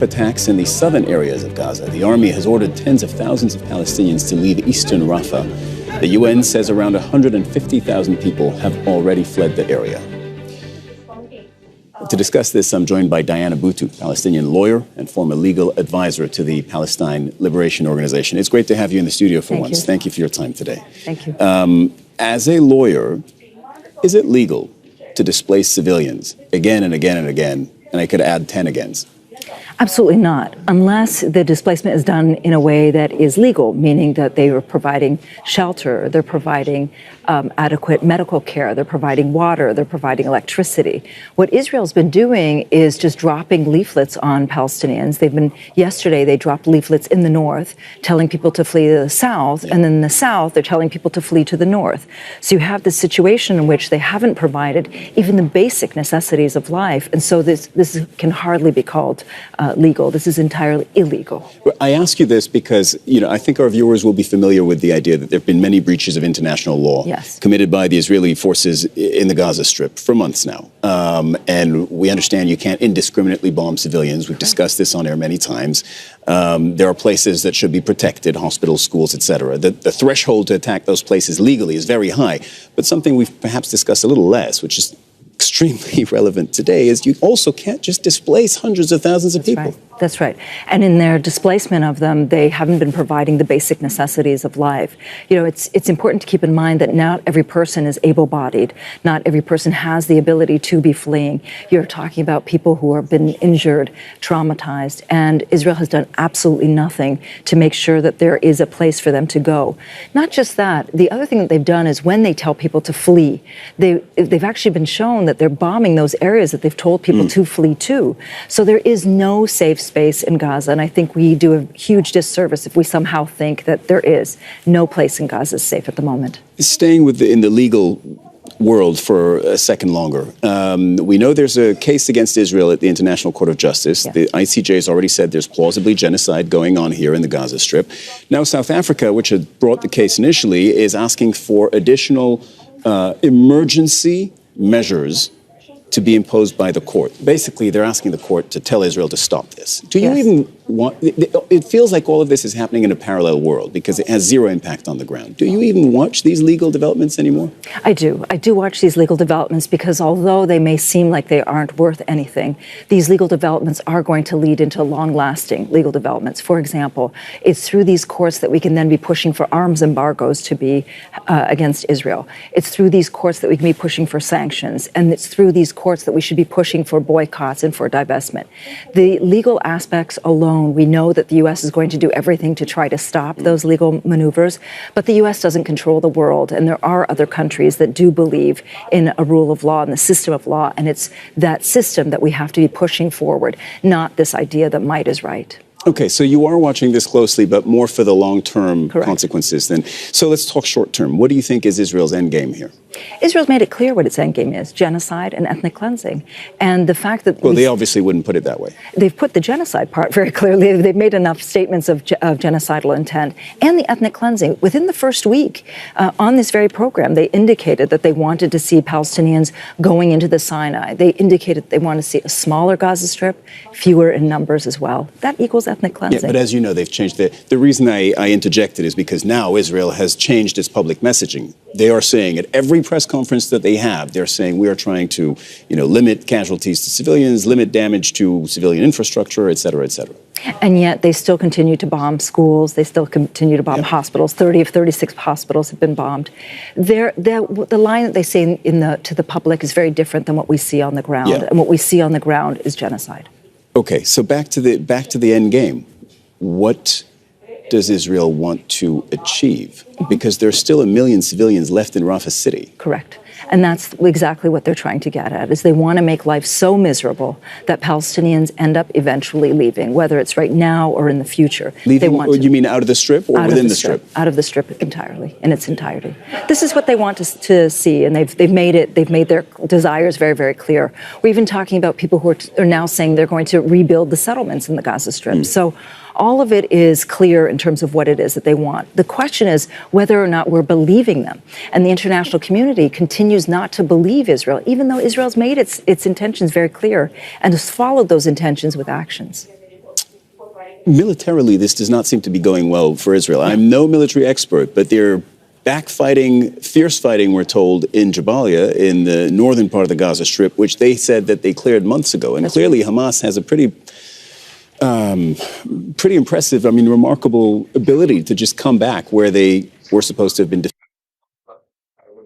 Attacks in the southern areas of Gaza. The army has ordered tens of thousands of Palestinians to leave eastern Rafah. The UN says around 150,000 people have already fled the area. To discuss this, I'm joined by Diana Boutou, Palestinian lawyer and former legal advisor to the Palestine Liberation Organization. It's great to have you in the studio for once. Thank you for your time today. Thank you. As a lawyer, is it legal to displace civilians again and again and again? And I could add 10 agains. Absolutely not, unless the displacement is done in a way that is legal, meaning that they are providing shelter, they're providing adequate medical care, they're providing water, they're providing electricity. What Israel's been doing is just dropping leaflets on Palestinians. Yesterday they dropped leaflets in the north telling people to flee to the south, and then in the south they're telling people to flee to the north. So you have this situation in which they haven't provided even the basic necessities of life, and so this can hardly be called legal. This is entirely illegal. I ask you this because, I think our viewers will be familiar with the idea that there have been many breaches of international law committed by the Israeli forces in the Gaza Strip for months now. And we understand you can't indiscriminately bomb civilians. We've discussed this on air many times. There are places that should be protected, hospitals, schools, etc. The threshold to attack those places legally is very high. But something we've perhaps discussed a little less, which is extremely relevant today, is you also can't just displace hundreds of thousands of people. That's right. And in their displacement of them, they haven't been providing the basic necessities of life. It's important to keep in mind that not every person is able-bodied. Not every person has the ability to be fleeing. You're talking about people who have been injured, traumatized, and Israel has done absolutely nothing to make sure that there is a place for them to go. Not just that, the other thing that they've done is when they tell people to flee, they've actually been shown that they're bombing those areas that they've told people to flee to. So there is no safe space in Gaza, and I think we do a huge disservice if we somehow think that there is no place in Gaza safe at the moment. Staying in the legal world for a second longer, we know there's a case against Israel at the International Court of Justice. Yes. The ICJ has already said there's plausibly genocide going on here in the Gaza Strip. Now South Africa, which had brought the case initially, is asking for additional emergency measures to be imposed by the court. Basically, they're asking the court to tell Israel to stop this. Do you even want... It feels like all of this is happening in a parallel world because it has zero impact on the ground. Do you even watch these legal developments anymore? I do. I do watch these legal developments because although they may seem like they aren't worth anything, these legal developments are going to lead into long-lasting legal developments. For example, it's through these courts that we can then be pushing for arms embargoes to be against Israel. It's through these courts that we can be pushing for sanctions, and it's through these courts that we should be pushing for boycotts and for divestment. The legal aspects alone, we know that the U.S. is going to do everything to try to stop those legal maneuvers, but the U.S. doesn't control the world, and there are other countries that do believe in a rule of law and the system of law, and it's that system that we have to be pushing forward, not this idea that might is right. Okay, so you are watching this closely, but more for the long-term consequences then. So let's talk short-term. What do you think is Israel's end game here? Israel's made it clear what its end game is: genocide and ethnic cleansing. And the fact that... Well, they obviously wouldn't put it that way. They've put the genocide part very clearly. They've made enough statements of genocidal intent and the ethnic cleansing. Within the first week, on this very program, they indicated that they wanted to see Palestinians going into the Sinai. They indicated they want to see a smaller Gaza Strip, fewer in numbers as well. That equals ethnic cleansing. Yeah, but as you know, they've changed the reason I interjected is because now Israel has changed its public messaging. They are saying at every press conference that they have, they're saying we are trying to, limit casualties to civilians, limit damage to civilian infrastructure, et cetera, et cetera. And yet they still continue to bomb schools. They still continue to bomb hospitals. 30 of 36 hospitals have been bombed. The line that they say to the public is very different than what we see on the ground. Yeah. And what we see on the ground is genocide. Okay, so back to the end game. What does Israel want to achieve? Because there's still 1 million civilians left in Rafah City. Correct. And that's exactly what they're trying to get at, is they want to make life so miserable that Palestinians end up eventually leaving, whether it's right now or in the future. Leaving, you mean out of the Strip or within the Strip? Out of the Strip entirely, in its entirety. This is what they want to see, and they've made their desires very, very clear. We're even talking about people who are now saying they're going to rebuild the settlements in the Gaza Strip. So all of it is clear in terms of what it is that they want. The question is whether or not we're believing them. And the international community continues not to believe Israel, even though Israel's made its intentions very clear and has followed those intentions with actions. militarily, this does not seem to be going well for Israel. I'm no military expert, but they're backfighting, fierce fighting, we're told, in Jabalia, in the northern part of the Gaza Strip, which they said that they cleared months ago. And clearly Hamas has a pretty impressive, remarkable ability to just come back where they were supposed to have been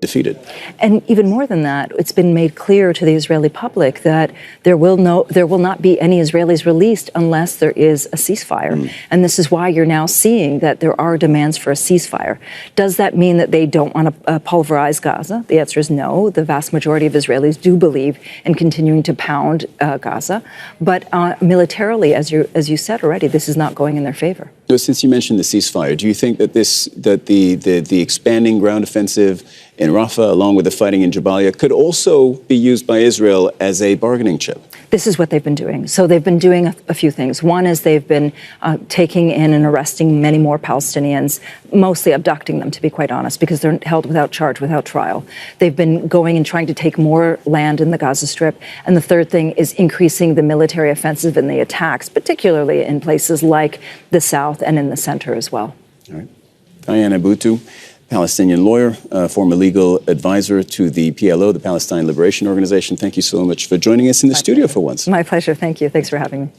defeated. And even more than that, it's been made clear to the Israeli public that there will not be any Israelis released unless there is a ceasefire. And this is why you're now seeing that there are demands for a ceasefire. Does that mean that they don't want to pulverize Gaza? The answer is no. The vast majority of Israelis do believe in continuing to pound Gaza. But militarily, as you said already, this is not going in their favor. So since you mentioned the ceasefire, do you think that the expanding ground offensive in Rafah, along with the fighting in Jabalia, could also be used by Israel as a bargaining chip? This is what they've been doing. So they've been doing a few things. One is they've been taking in and arresting many more Palestinians, mostly abducting them, to be quite honest, because they're held without charge, without trial. They've been going and trying to take more land in the Gaza Strip. And the third thing is increasing the military offensive and the attacks, particularly in places like the south and in the center as well. All right. Diana Boutou, Palestinian lawyer, former legal advisor to the PLO, the Palestine Liberation Organization. Thank you so much for joining us in the studio for once. My pleasure. Thank you. Thanks for having me.